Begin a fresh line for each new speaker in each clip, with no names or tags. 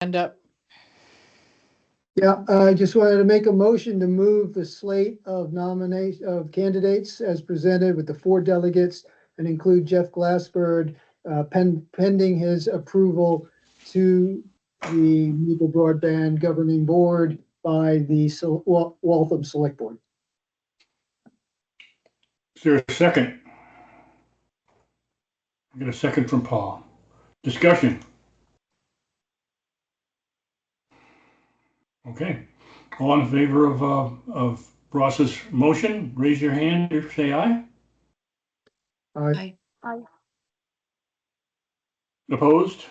Hand up.
Yeah, I just wanted to make a motion to move the slate of candidates as presented with the 4 delegates and include Jeff Glassford, pending his approval to the Legal Broadband Governing Board by the Waltham Select Board.
Is there a second? I get a second from Paul. Discussion. Okay. All in favor of Ross's motion, raise your hand or say aye.
Aye.
Aye.
Opposed?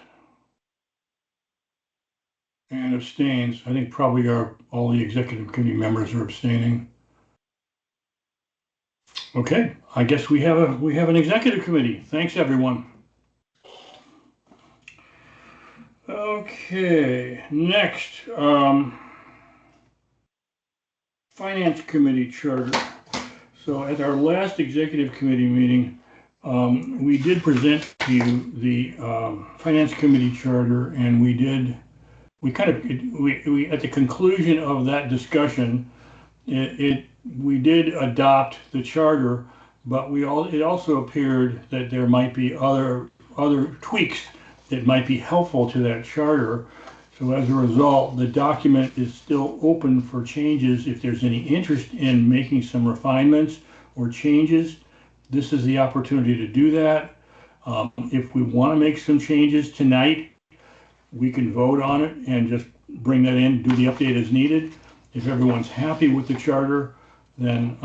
And abstains. I think probably all the executive committee members are abstaining. Okay, I guess we have an executive committee. Thanks, everyone. Okay, next, Finance Committee charter. So at our last executive committee meeting, we did present to you the Finance Committee charter, and we at the conclusion of that discussion, we did adopt the charter, but it also appeared that there might be other tweaks that might be helpful to that charter. So as a result, the document is still open for changes. If there's any interest in making some refinements or changes, this is the opportunity to do that. If we want to make some changes tonight, we can vote on it and just bring that in, do the update as needed. If everyone's happy with the charter, then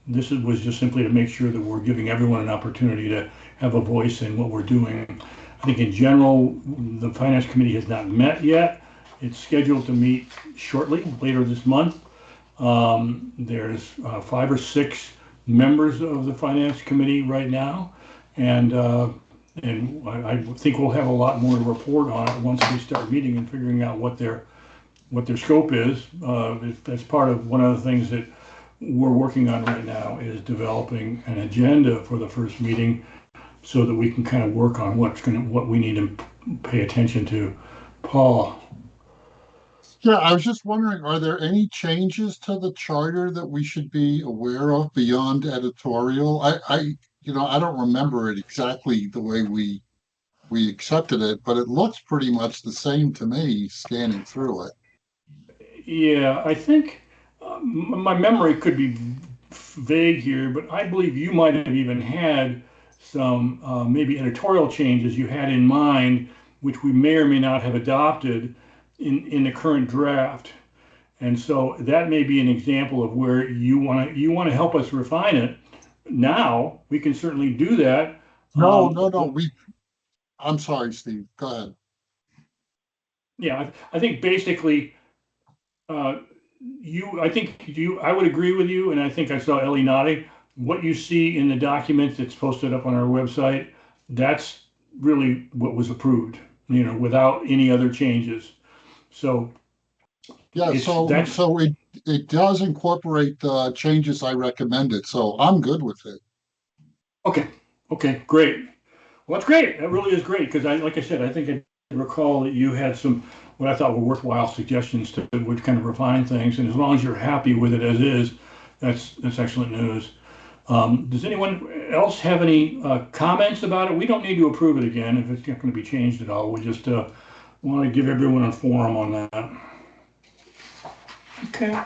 this was just simply to make sure that we're giving everyone an opportunity to have a voice in what we're doing. I think in general, the Finance Committee has not met yet. It's scheduled to meet shortly, later this month. There's 5 or 6 members of the Finance Committee right now, and I think we'll have a lot more to report on it once we start meeting and figuring out what their scope is. That's part of one of the things that we're working on right now is developing an agenda for the first meeting so that we can kind of work on what we need to pay attention to. Paul.
Yeah, I was just wondering, are there any changes to the charter that we should be aware of beyond editorial? I don't remember it exactly the way we accepted it, but it looks pretty much the same to me scanning through it.
Yeah, I think my memory could be vague here, but I believe you might have even had some maybe editorial changes you had in mind, which we may or may not have adopted in the current draft. And so that may be an example of where you want to help us refine it. Now we can certainly do that.
No. I'm sorry, Steve. Go ahead.
Yeah, I think basically, I would agree with you, and I think I saw Ellie nodding. What you see in the document that's posted up on our website, that's really what was approved, without any other changes. So
yeah, so it does incorporate the changes I recommended, so I'm good with it.
Okay, great. Well, that's great. That really is great because like I said, I think I recall that you had some what I thought were worthwhile suggestions to would kind of refine things, and as long as you're happy with it as is, that's excellent news. Does anyone else have any comments about it? We don't need to approve it again if it's not going to be changed at all. We just want to give everyone a forum on that. Okay.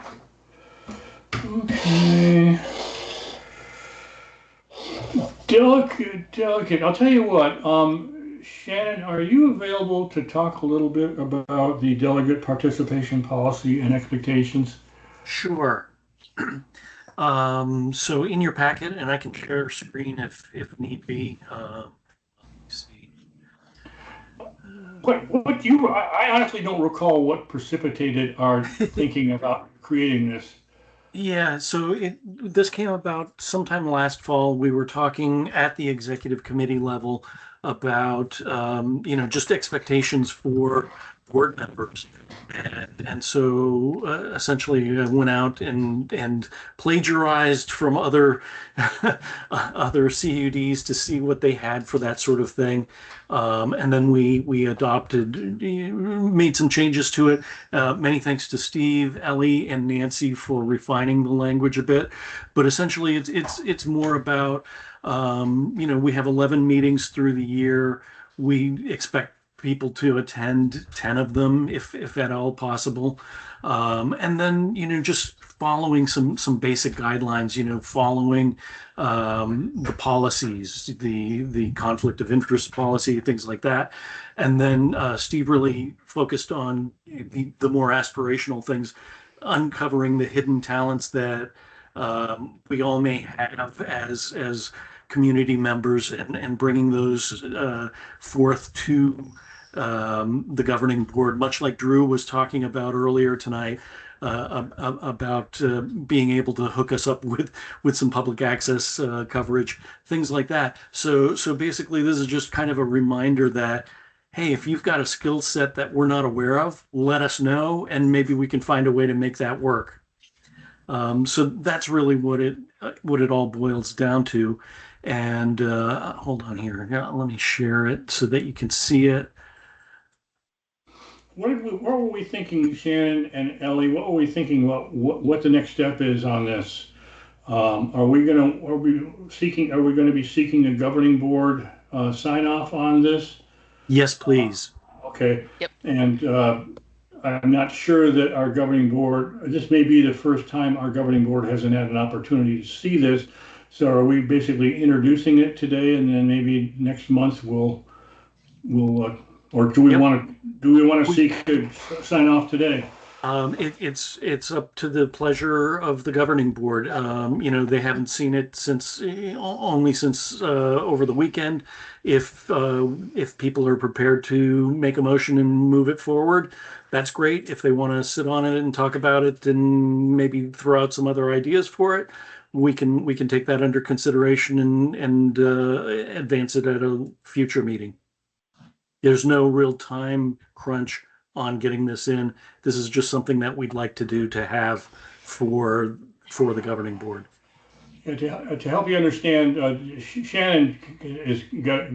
Delicate. I'll tell you what, Shannon, are you available to talk a little bit about the delegate participation policy and expectations?
Sure. So in your packet, and I can share screen if need be. Let's see.
I honestly don't recall what precipitated our thinking about creating this.
Yeah, so this came about sometime last fall. We were talking at the executive committee level about, just expectations for board members. And so essentially I went out and plagiarized from other other CUDs to see what they had for that sort of thing. And then we adopted, made some changes to it. Many thanks to Steve, Ellie, and Nancy for refining the language a bit. But essentially, it's more about, we have 11 meetings through the year. We expect people to attend 10 of them, if at all possible. And then, just following some basic guidelines, following the policies, the conflict of interest policy, things like that. And then Steve really focused on the more aspirational things, uncovering the hidden talents that we all may have as community members, and bringing those forth to the governing board, much like Drew was talking about earlier tonight, about being able to hook us up with some public access coverage, things like that. So basically, this is just kind of a reminder that, hey, if you've got a skill set that we're not aware of, let us know, and maybe we can find a way to make that work. So that's really what it all boils down to. And hold on here. Yeah, let me share it so that you can see it.
What were we thinking, Shannon and Ellie? What were we thinking? What the next step is on this? Are we going to be seeking a governing board sign off on this?
Yes, please.
Okay.
Yep.
And I'm not sure that our governing board, this may be the first time our governing board hasn't had an opportunity to see this. So are we basically introducing it today, and then maybe next month we'll or do we
Yep.
want to seek a sign off today?
It's up to the pleasure of the governing board. They haven't seen it since only since over the weekend. If people are prepared to make a motion and move it forward, that's great. If they want to sit on it and talk about it and maybe throw out some other ideas for it, we can take that under consideration and advance it at a future meeting. There's no real time crunch on getting this in. This is just something that we'd like to do to have for the governing board.
Yeah, to help you understand, Shannon has got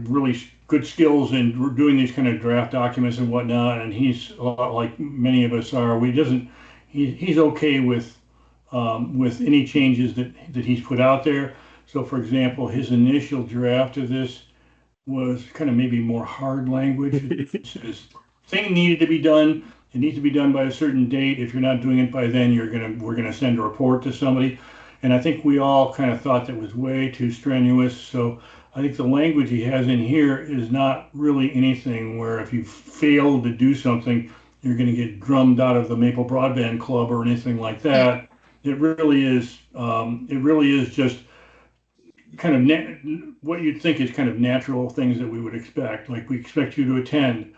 really good skills in doing these kind of draft documents and whatnot, and he's a lot like many of us are. He's okay with any changes that he's put out there. So, for example, his initial draft of this was kind of maybe more hard language. It says, thing needed to be done. It needs to be done by a certain date. If you're not doing it by then, we're gonna send a report to somebody. And I think we all kind of thought that was way too strenuous. So I think the language he has in here is not really anything where if you fail to do something, you're going to get drummed out of the Maple Broadband Club or anything like that. It really is. It really is just kind of what you'd think is kind of natural things that we would expect. Like we expect you to attend.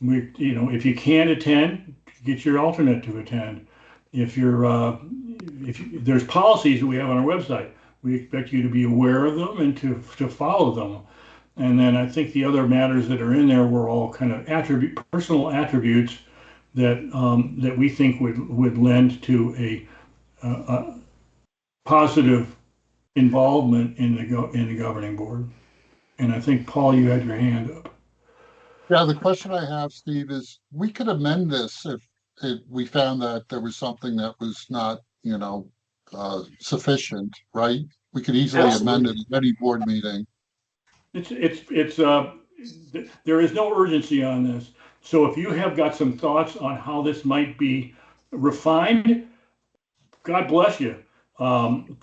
If you can't attend, get your alternate to attend. There's policies that we have on our website, we expect you to be aware of them and to follow them. And then I think the other matters that are in there were all kind of personal attributes that we think would lend to a positive involvement in the governing board. And I think, Paul, you had your hand up.
Yeah, the question I have, Steve, is we could amend this if we found that there was something that was not, sufficient, right? We could easily amend it at any board meeting.
There is no urgency on this. So if you have got some thoughts on how this might be refined, God bless you. Send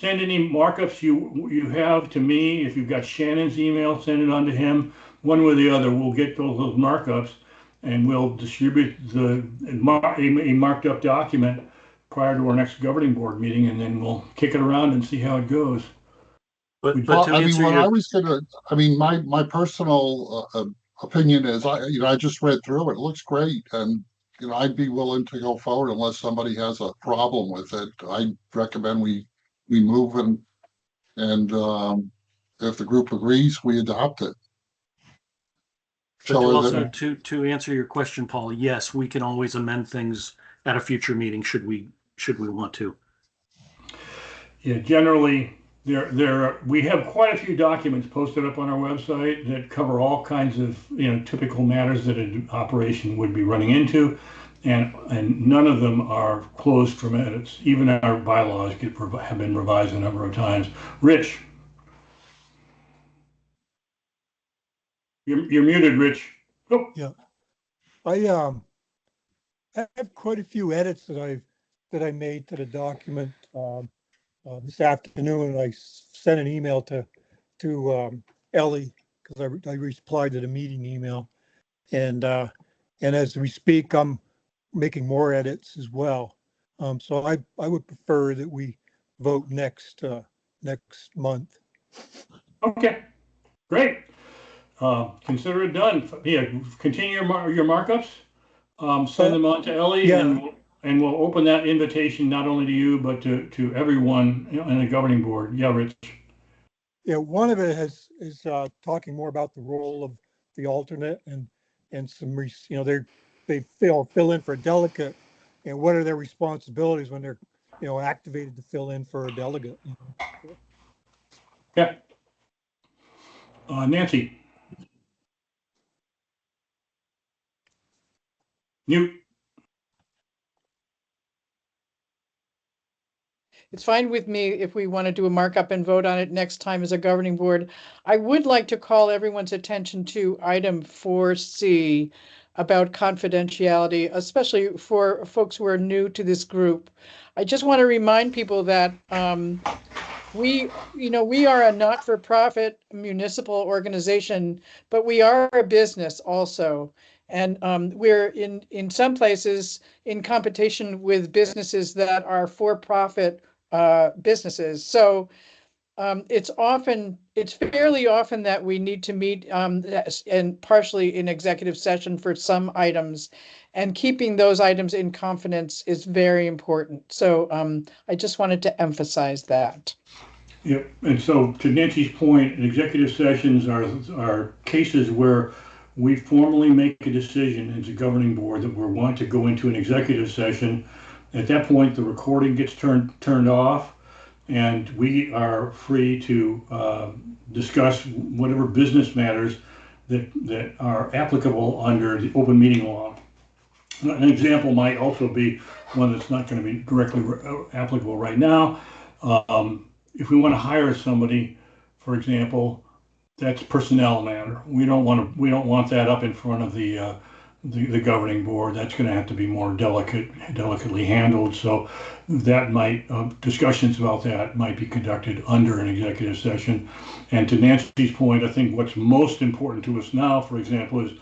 any markups you have to me. If you've got Shannon's email, send it on to him. One way or the other, we'll get those markups, and we'll distribute a marked up document prior to our next governing board meeting, and then we'll kick it around and see how it goes.
But
my personal opinion is, I just read through it. It looks great, and I'd be willing to go forward unless somebody has a problem with it. I recommend we move and if the group agrees, we adopt it.
But to
So
also to answer your question, Paul, yes, we can always amend things at a future meeting should we want to.
Yeah, generally, we have quite a few documents posted up on our website that cover all kinds of, typical matters that an operation would be running into, and none of them are closed from edits. Even our bylaws have been revised a number of times. Rich, you're muted, Rich. Oh,
Yeah, I have quite a few edits that I made to the document this afternoon. I sent an email to Ellie because I replied to the meeting email, and as we speak, I'm making more edits as well. So I would prefer that we vote next month.
okay, great. Consider it done. Yeah, continue your markups. Send them on to Ellie,
yeah.
and we'll open that invitation not only to you but to everyone in the governing board. Yeah, Rich.
Yeah, one of it is talking more about the role of the alternate and some they fill in for a delegate, and what are their responsibilities when they're activated to fill in for a delegate.
Yeah. Nancy. Mute.
It's fine with me if we want to do a markup and vote on it next time as a governing board. I would like to call everyone's attention to item 4C about confidentiality, especially for folks who are new to this group. I just want to remind people that we are a not-for-profit municipal organization, but we are a business also. And we're in some places in competition with businesses that are for-profit businesses. So it's fairly often that we need to meet and partially in executive session for some items, and keeping those items in confidence is very important. So I just wanted to emphasize that.
Yep. And so to Nancy's point, executive sessions are cases where we formally make a decision as a governing board that we want to go into an executive session. At that point, the recording gets turned off, and we are free to discuss whatever business matters that are applicable under the open meeting law. An example might also be one that's not going to be directly applicable right now. If we want to hire somebody, for example, that's personnel matter. We don't want that up in front of the governing board. That's going to have to be more delicately handled. So that discussions about that might be conducted under an executive session. And to Nancy's point, I think what's most important to us now, for example, is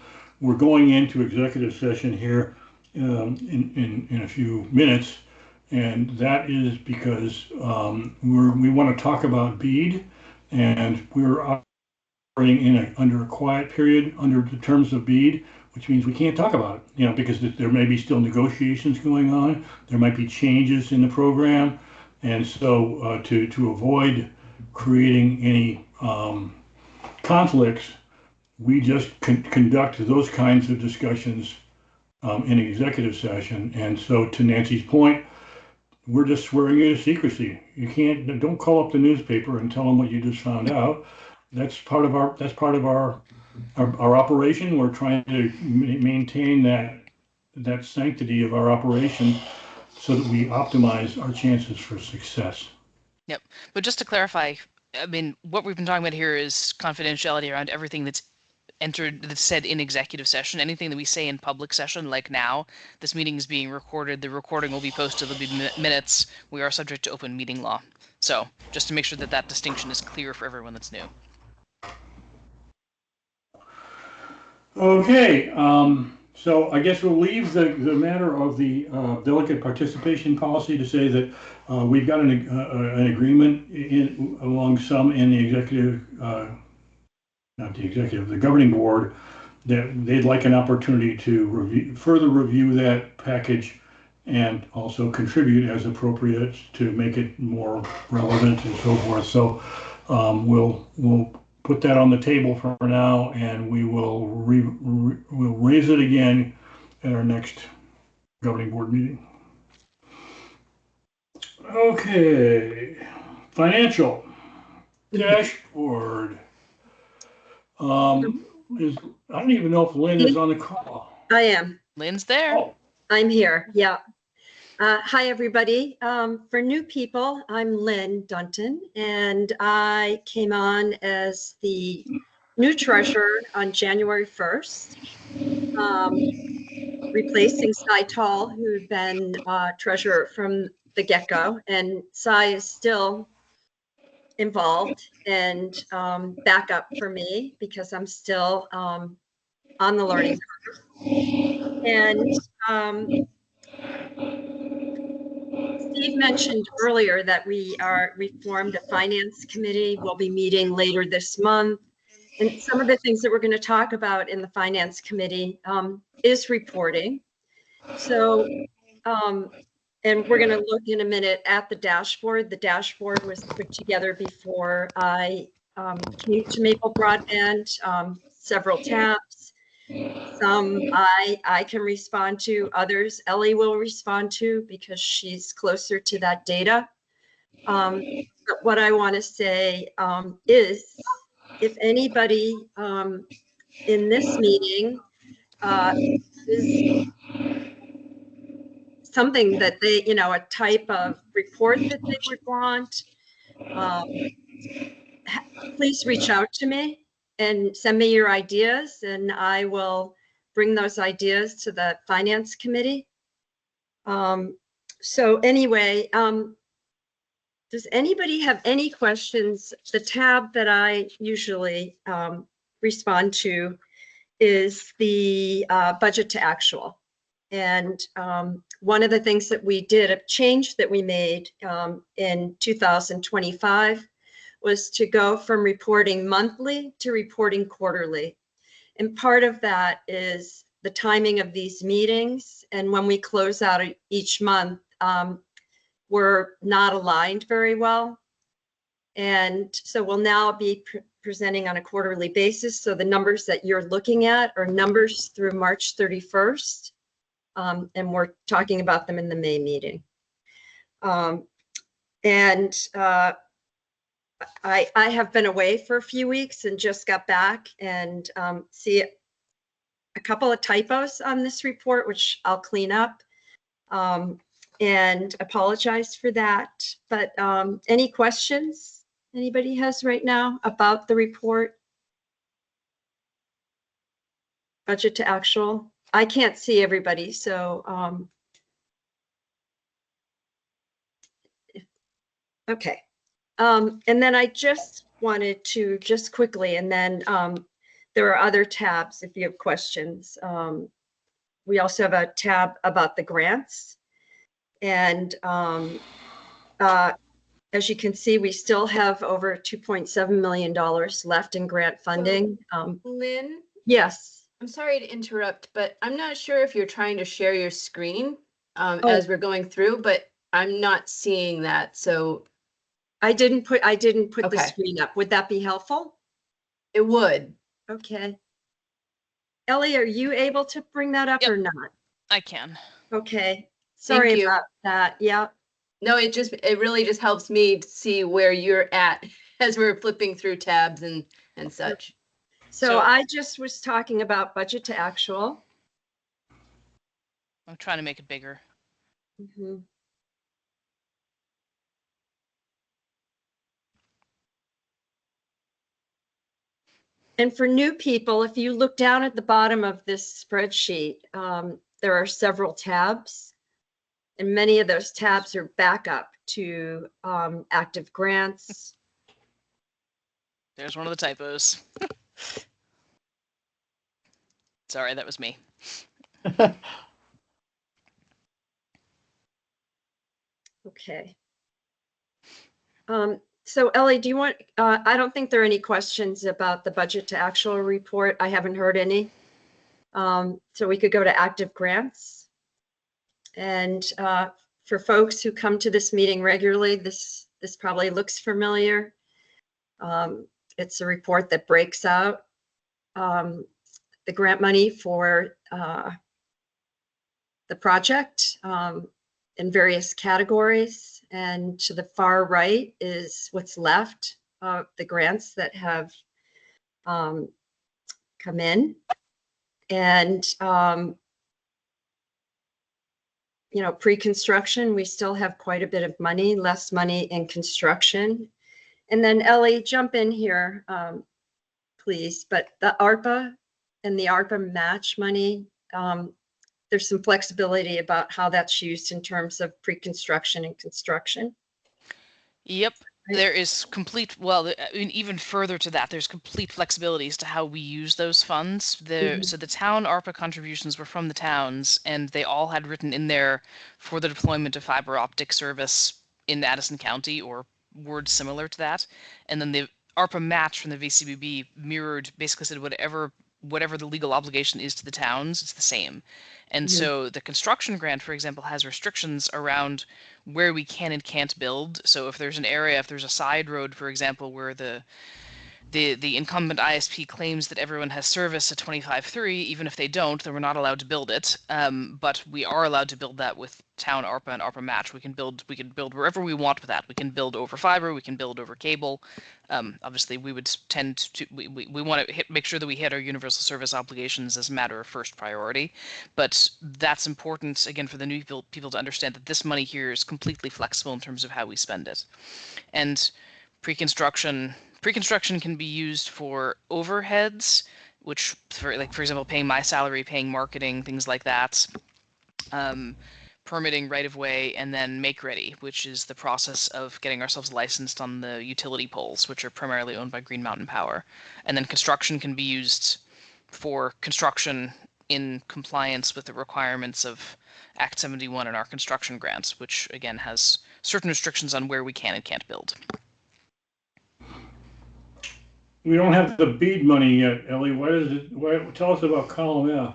we're going into executive session here in a few minutes, and that is because we want to talk about BEAD, and we're operating under a quiet period under the terms of BEAD, which means we can't talk about it, because there may be still negotiations going on. There might be changes in the program, and so to avoid creating any conflicts, we just conduct those kinds of discussions in executive session. And so to Nancy's point, we're just swearing you to secrecy. Don't call up the newspaper and tell them what you just found out. That's part of our operation. We're trying to maintain that sanctity of our operation so that we optimize our chances for success.
Yep. But just to clarify, I mean, what we've been talking about here is confidentiality around everything that's said in executive session. Anything that we say in public session, like now, this meeting is being recorded. The recording will be posted. There'll be minutes. We are subject to open meeting law. So just to make sure that distinction is clear for everyone that's new.
Okay, so I guess we'll leave the matter of the delegate participation policy to say that we've got an agreement among some in the executive, the governing board, that they'd like an opportunity to further review that package and also contribute as appropriate to make it more relevant and so forth. So We'll put that on the table for now, and we will we'll raise it again at our next governing board meeting. Okay, financial dashboard. I don't even know if Lynn is on the call.
I am.
Lynn's there.
Oh,
I'm here. Yeah. Hi, everybody. For new people, I'm Lynn Dunton, and I came on as the new treasurer on January 1st, replacing Cy Tall, who had been treasurer from the get-go. And Cy is still involved and backup for me because I'm still on the learning curve. And Steve mentioned earlier that we formed a finance committee. We'll be meeting later this month. And some of the things that we're going to talk about in the finance committee is reporting. So, and we're going to look in a minute at the dashboard. The dashboard was put together before I came to Maple Broadband, several tabs. Some I can respond to, others Ellie will respond to because she's closer to that data. But what I want to say is if anybody in this meeting is something that they, a type of report that they would want, please reach out to me and send me your ideas, and I will bring those ideas to the finance committee. So anyway, does anybody have any questions? The tab that I usually respond to is the budget to actual. And one of the things that we did, a change that we made in 2025 was to go from reporting monthly to reporting quarterly. And part of that is the timing of these meetings. And when we close out each month, we're not aligned very well. And so we'll now be presenting on a quarterly basis. So the numbers that you're looking at are numbers through March 31st. And we're talking about them in the May meeting. I have been away for a few weeks and just got back and see a couple of typos on this report, which I'll clean up and apologize for that. But any questions anybody has right now about the report? Budget to actual. I can't see everybody, so okay. And then I just wanted to just quickly, and then there are other tabs if you have questions. We also have a tab about the grants. And as you can see, we still have over $2.7 million left in grant funding.
Lynn,
Yes.
I'm sorry to interrupt, but I'm not sure if you're trying to share your screen as we're going through, but I'm not seeing that. So
I didn't put the
Okay.
screen up. Would that be helpful?
it would.
Okay. Ellie, are you able to bring that up
Yep.
or not?
I can.
Okay. Sorry
you.
about that. Yeah.
No, it really just helps me to see where you're at as we're flipping through tabs and such.
So
So-
I just was talking about budget to actual.
I'm trying to make it bigger.
Mhm. And for new people, if you look down at the bottom of this spreadsheet, there are several tabs. And many of those tabs are backup to active grants.
There's one of the typos. Sorry, that was me.
Okay. So Ellie, do you want, I don't think there are any questions about the budget to actual report. I haven't heard any. So we could go to active grants. And for folks who come to this meeting regularly, this probably looks familiar. It's a report that breaks out the grant money for the project in various categories. And to the far right is what's left of the grants that have come in. And, you know, pre-construction, we still have quite a bit of money, less money in construction. And then Ellie, jump in here, please. But the ARPA and the ARPA match money, there's some flexibility about how that's used in terms of pre-construction and construction.
Yep.
Right.
There is complete, well, I mean, even further to that, there's complete flexibility as to how we use those funds. So the town ARPA contributions were from the towns, and they all had written in there for the deployment of fiber optic service in Addison County or words similar to that. And then the ARPA match from the VCBB mirrored, basically said whatever the legal obligation is to the towns, it's the same. And so the construction grant, for example, has restrictions around where we can and can't build. So if there's an area, if there's a side road, for example, where the incumbent ISP claims that everyone has service at 25.3, even if they don't, then we're not allowed to build it. But we are allowed to build that with town ARPA and ARPA match. We can build wherever we want with that. We can build over fiber. We can build over cable. Obviously, we would tend to we want to make sure that we hit our universal service obligations as a matter of first priority. But that's important again for the new people to understand that this money here is completely flexible in terms of how we spend it. And pre-construction can be used for overheads, which for example, paying my salary, paying marketing, things like that. Permitting right of way, and then make ready, which is the process of getting ourselves licensed on the utility poles, which are primarily owned by Green Mountain Power. And then construction can be used for construction in compliance with the requirements of Act 71 and our construction grants, which again has certain restrictions on where we can and can't build.
We don't have the BEAD money yet, Ellie. Tell us about column F.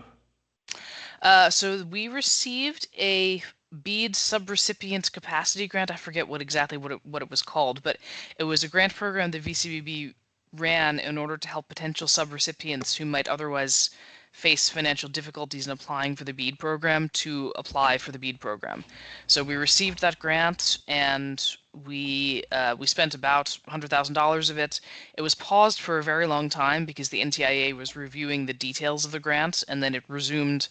So we received a BEAD subrecipient capacity grant. I forget what it was called, but it was a grant program the VCBB ran in order to help potential subrecipients who might otherwise face financial difficulties in applying for the BEAD program to apply for the BEAD program. So we received that grant, and we spent about $100,000 of it. It was paused for a very long time because the NTIA was reviewing the details of the grant, and then it resumed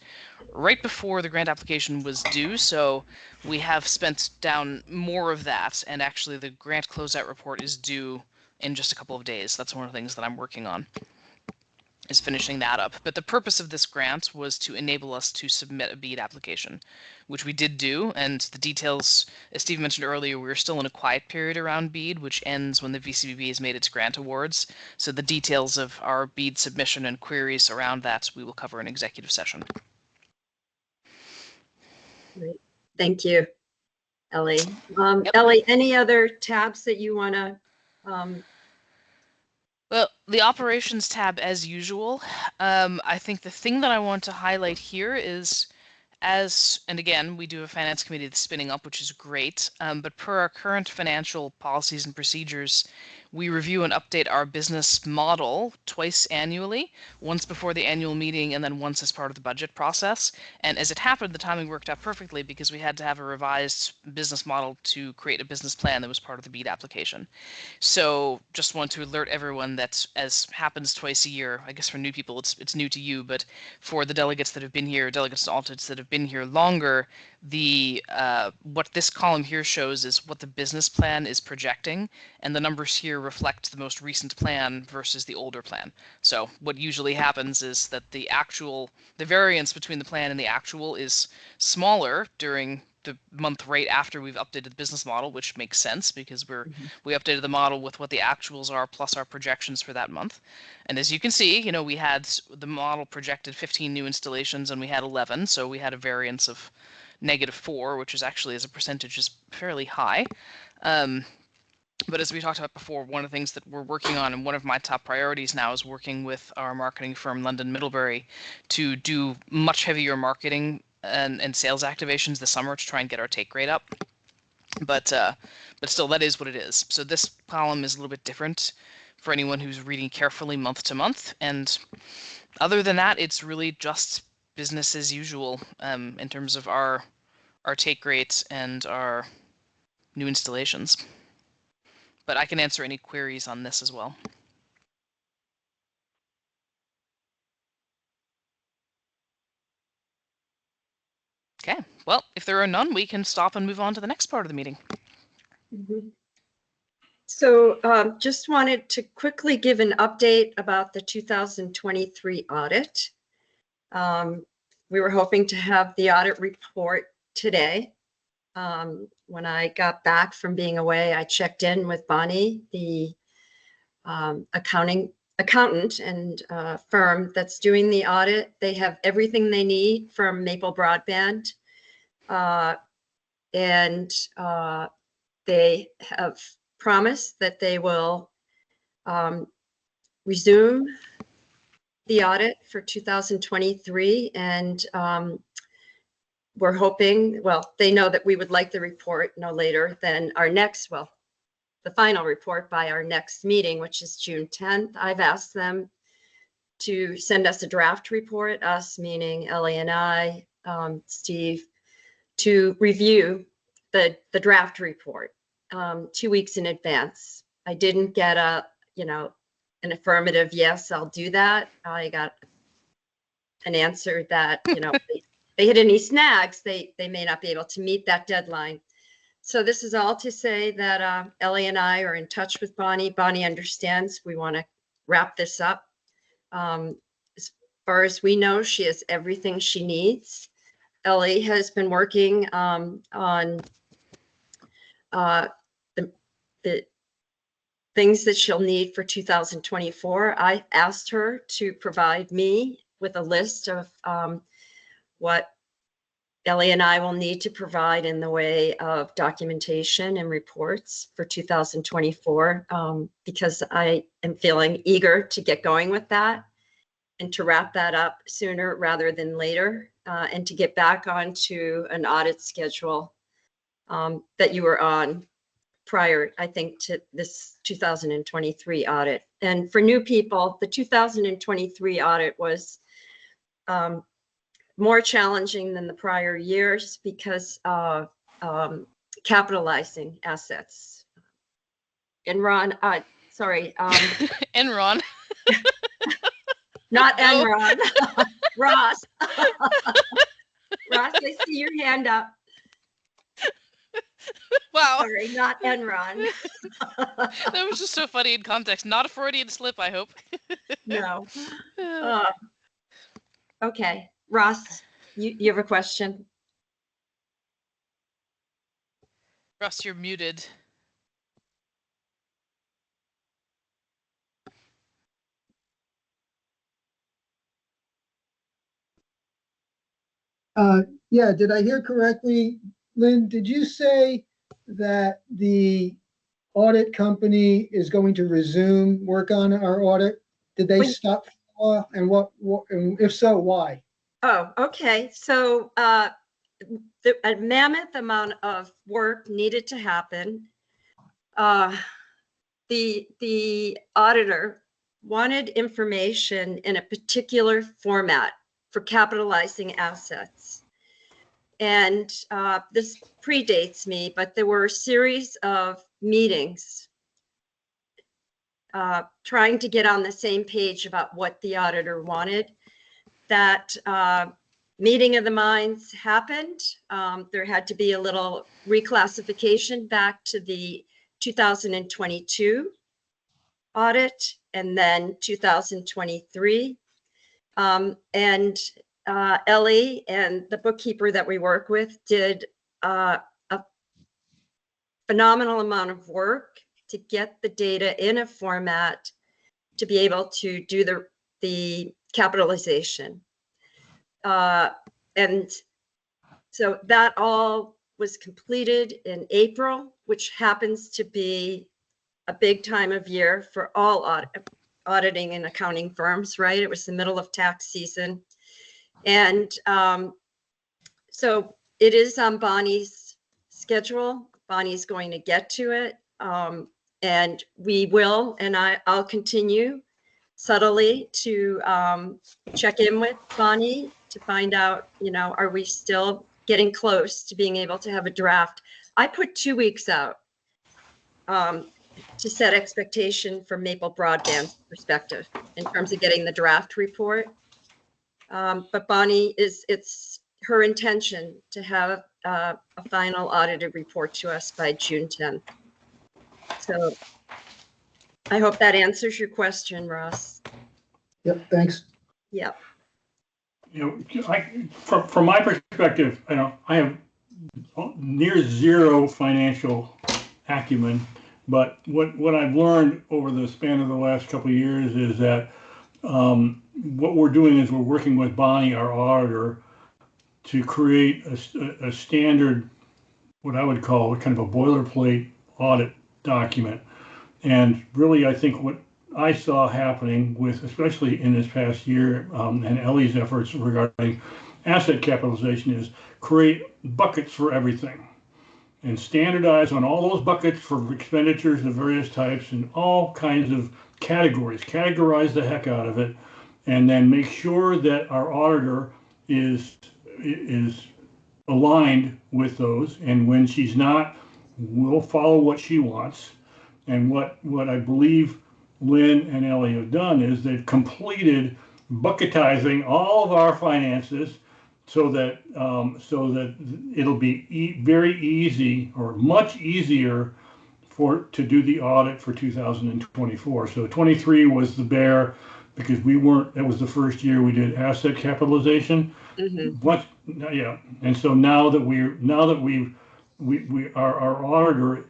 right before the grant application was due. So we have spent down more of that, and actually the grant closeout report is due in just a couple of days. That's one of the things that I'm working on, is finishing that up. But the purpose of this grant was to enable us to submit a BEAD application, which we did do. And the details, as Steve mentioned earlier, we're still in a quiet period around BEAD, which ends when the VCBB has made its grant awards. So the details of our BEAD submission and queries around that we will cover in executive session.
Great. Thank you, Ellie.
Yep.
Ellie, any other tabs that you want to?
Well, the operations tab, as usual. I think the thing that I want to highlight here is, and again, we do a finance committee that's spinning up, which is great, but per our current financial policies and procedures, we review and update our business model twice annually, once before the annual meeting and then once as part of the budget process. And as it happened, the timing worked out perfectly because we had to have a revised business model to create a business plan that was part of the BEAD application. So just want to alert everyone that, as happens twice a year, I guess for new people it's new to you, but for the delegates that have been here, delegates and alternates that have been here longer, the what this column here shows is what the business plan is projecting, and the numbers here reflect the most recent plan versus the older plan. So what usually happens is that the variance between the plan and the actual is smaller during the month right after we've updated the business model, which makes sense because we updated the model with what the actuals are plus our projections for that month. And as you can see, we had the model projected 15 new installations and we had 11, so we had a variance of -4, which is actually, as a percentage, is fairly high. But as we talked about before, one of the things that we're working on, and one of my top priorities now, is working with our marketing firm, London Middlebury, to do much heavier marketing and sales activations this summer to try and get our take rate up. But still, that is what it is. So this column is a little bit different for anyone who's reading carefully month to month. And other than that, it's really just business as usual in terms of our take rates and our new installations. But I can answer any queries on this as well. Okay, well, if there are none, we can stop and move on to the next part of the meeting.
Mhm. So just wanted to quickly give an update about the 2023 audit. We were hoping to have the audit report today. When I got back from being away, I checked in with Bonnie, the accountant and firm that's doing the audit. They have everything they need from Maple Broadband. And they have promised that they will resume the audit for 2023. And we're hoping, well, they know that we would like the report no later than our next, well, the final report by our next meeting, which is June 10th. I've asked them to send us a draft report, us meaning Ellie and I, Steve, to review the draft report 2 weeks in advance. I didn't get an affirmative, yes, I'll do that. I got an answer that, if they hit any snags, they may not be able to meet that deadline. So this is all to say that Ellie and I are in touch with Bonnie. Bonnie understands we want to wrap this up. As far as we know, she has everything she needs. Ellie has been working on the things that she'll need for 2024. I asked her to provide me with a list of what Ellie and I will need to provide in the way of documentation and reports for 2024, because I am feeling eager to get going with that and to wrap that up sooner rather than later, and to get back onto an audit schedule that you were on prior, I think, to this 2023 audit. And for new people, the 2023 audit was more challenging than the prior years because of capitalizing assets. Enron, sorry.
Enron.
Not
No.
Enron. Ross. Ross, I see your hand up.
Wow.
Sorry, not Enron.
That was just so funny in context. Not a Freudian slip, I hope.
No. Okay, Ross, you have a question?
Russ, you're muted.
Yeah, did I hear correctly? Lynn, did you say that the audit company is going to resume work on our audit? Did they stop for a while? And and if so, why?
Oh, okay. So a mammoth amount of work needed to happen. The auditor wanted information in a particular format for capitalizing assets. And this predates me, but there were a series of meetings trying to get on the same page about what the auditor wanted. That meeting of the minds happened. There had to be a little reclassification back to the 2022 audit and then 2023. And Ellie and the bookkeeper that we work with did a phenomenal amount of work to get the data in a format to be able to do the capitalization. And so that all was completed in April, which happens to be a big time of year for all auditing and accounting firms, right? It was the middle of tax season. And so it is on Bonnie's schedule. Bonnie's going to get to it. And we will, and I'll continue subtly to check in with Bonnie to find out, are we still getting close to being able to have a draft? I put 2 weeks out to set expectation from Maple Broadband perspective in terms of getting the draft report. But Bonnie, it's her intention to have a final audited report to us by June 10th. So I hope that answers your question, Ross.
Yep, thanks.
Yep.
From my perspective, I have near zero financial acumen, but what I've learned over the span of the last couple of years is that what we're doing is we're working with Bonnie, our auditor, to create a standard, what I would call kind of a boilerplate audit document. And really, I think what I saw happening with, especially in this past year, and Ellie's efforts regarding asset capitalization, is create buckets for everything and standardize on all those buckets for expenditures of various types and all kinds of categories, categorize the heck out of it, and then make sure that our auditor is aligned with those. And when she's not, we'll follow what she wants. And what I believe Lynn and Ellie have done is they've completed bucketizing all of our finances so that it'll be very easy, or much easier, to do the audit for 2024. So 23 was the bear because that was the first year we did asset capitalization. Yeah, and so now that our auditor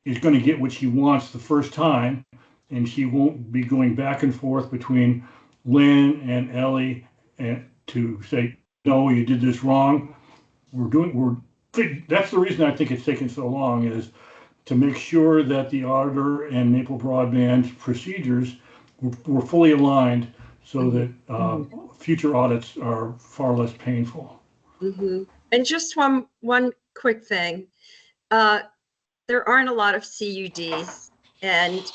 is going to get what she wants the first time, and she won't be going back and forth between Lynn and Ellie and to say, no, you did this wrong. That's the reason I think it's taken so long, is to make sure that the auditor and Maple Broadband procedures were fully aligned so that future audits are far less painful.
And just one quick thing. There aren't a lot of CUDs. And,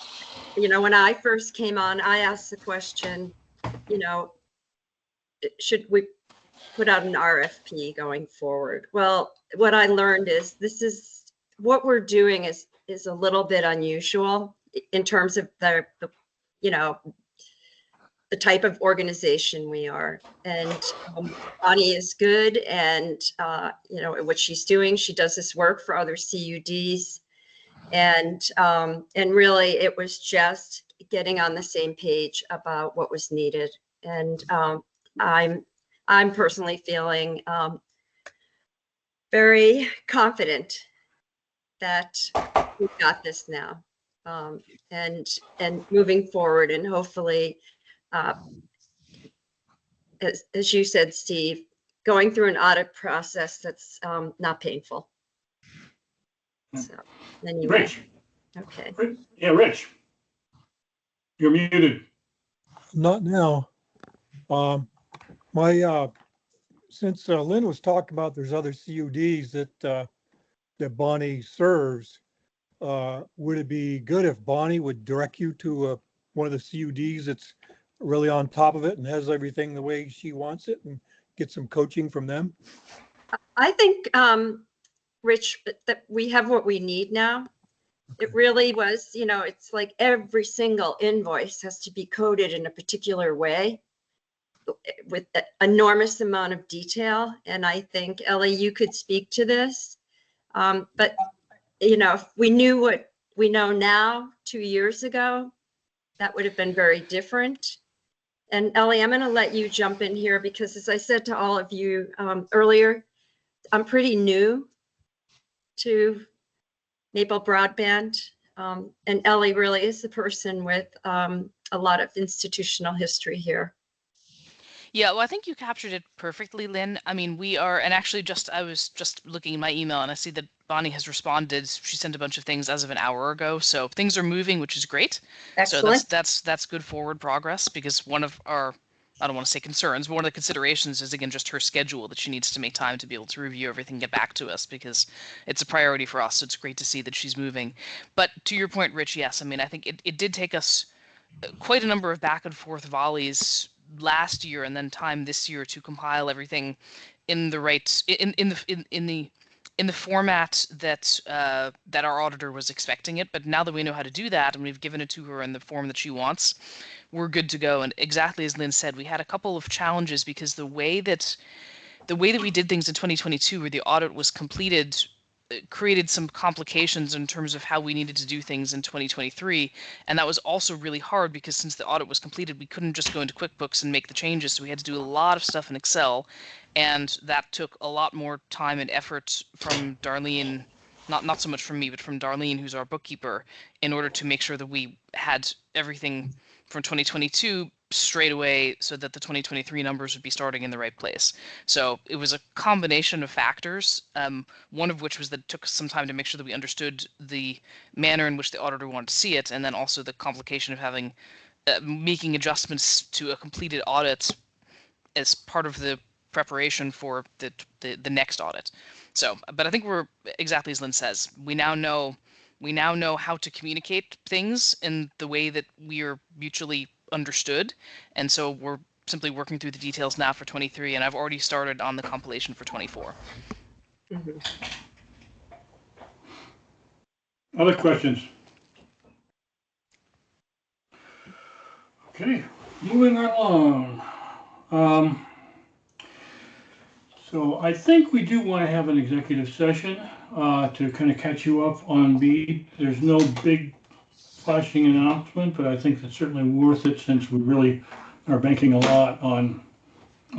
when I first came on, I asked the question, should we put out an RFP going forward? Well, what I learned is what we're doing is a little bit unusual in terms of the type of organization we are. And Bonnie is good, and what she's doing, she does this work for other CUDs, and really it was just getting on the same page about what was needed. And I'm personally feeling very confident that we've got this now, and moving forward, and hopefully, as you said, Steve, going through an audit process that's not painful. So anyway,
Rich.
Okay.
Yeah, Rich, you're muted.
Not now. Since Lynn was talking about there's other CUDs that Bonnie serves, would it be good if Bonnie would direct you to one of the CUDs that's really on top of it and has everything the way she wants it, and get some coaching from them?
I think, Rich, that we have what we need now. It really was, it's like every single invoice has to be coded in a particular way with an enormous amount of detail. And I think, Ellie, you could speak to this. But, if we knew what we know now 2 years ago, that would have been very different. And Ellie, I'm going to let you jump in here because, as I said to all of you earlier, I'm pretty new to Maple Broadband. And Ellie really is the person with a lot of institutional history here.
Yeah, well, I think you captured it perfectly, Lynn. I mean, we are, and actually I was just looking in my email and I see that Bonnie has responded. She sent a bunch of things as of an hour ago. So things are moving, which is great.
Excellent.
So that's good forward progress, because one of our I don't want to say concerns, but one of the considerations is, again, just her schedule, that she needs to make time to be able to review everything and get back to us, because it's a priority for us. So it's great to see that she's moving. But to your point, Rich, yes, I mean, I think it did take us quite a number of back and forth volleys last year and then time this year to compile everything in the right in the format that that our auditor was expecting it. But now that we know how to do that and we've given it to her in the form that she wants, we're good to go. And exactly as Lynn said, we had a couple of challenges because the way that we did things in 2022, where the audit was completed, created some complications in terms of how we needed to do things in 2023. And that was also really hard because since the audit was completed, we couldn't just go into QuickBooks and make the changes. So we had to do a lot of stuff in Excel. And that took a lot more time and effort from Darlene, not so much from me, but from Darlene, who's our bookkeeper, in order to make sure that we had everything from 2022 straight away so that the 2023 numbers would be starting in the right place. So it was a combination of factors, one of which was that it took some time to make sure that we understood the manner in which the auditor wanted to see it, and then also the complication of having making adjustments to a completed audit as part of the preparation for the next audit. So, but I think we're exactly as Lynn says. We now know how to communicate things in the way that we are mutually understood, and so we're simply working through the details now for 23, and I've already started on the compilation for 24.
Mhm.
Other questions? Okay, moving right along. So I think we do want to have an executive session to kind of catch you up on B. There's no big flashing announcement, but I think that's certainly worth it since we really are banking a lot on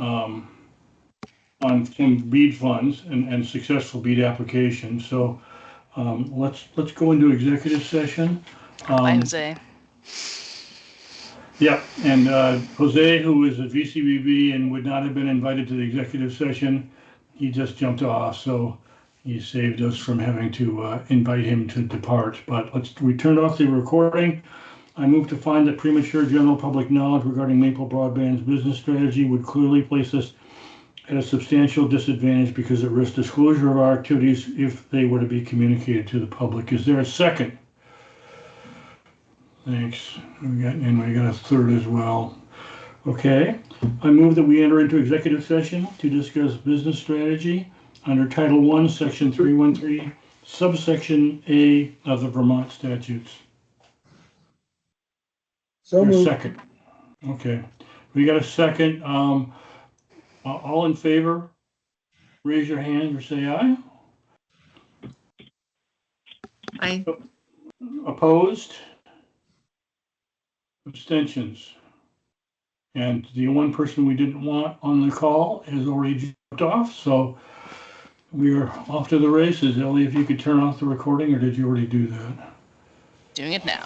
some BEAD funds and successful BEAD applications. So let's go into executive session.
Bye, Jose.
Yeah, and Jose, who is a VCBB and would not have been invited to the executive session, he just jumped off, so he saved us from having to invite him to depart. But we turned off the recording. I move to find that premature general public knowledge regarding Maple Broadband's business strategy would clearly place us at a substantial disadvantage because it risks disclosure of our activities if they were to be communicated to the public. Is there a second? Thanks. We got a third as well. Okay. I move that we enter into executive session to discuss business strategy under Title I, Section 313, subsection A of the Vermont statutes.
So
Your
moved.
second. Okay. We got a second. All in favor, raise your hand or say aye.
Aye.
Opposed? Abstentions? And the one person we didn't want on the call has already jumped off, so we are off to the races. Ellie, if you could turn off the recording, or did you already do that?
Doing it now.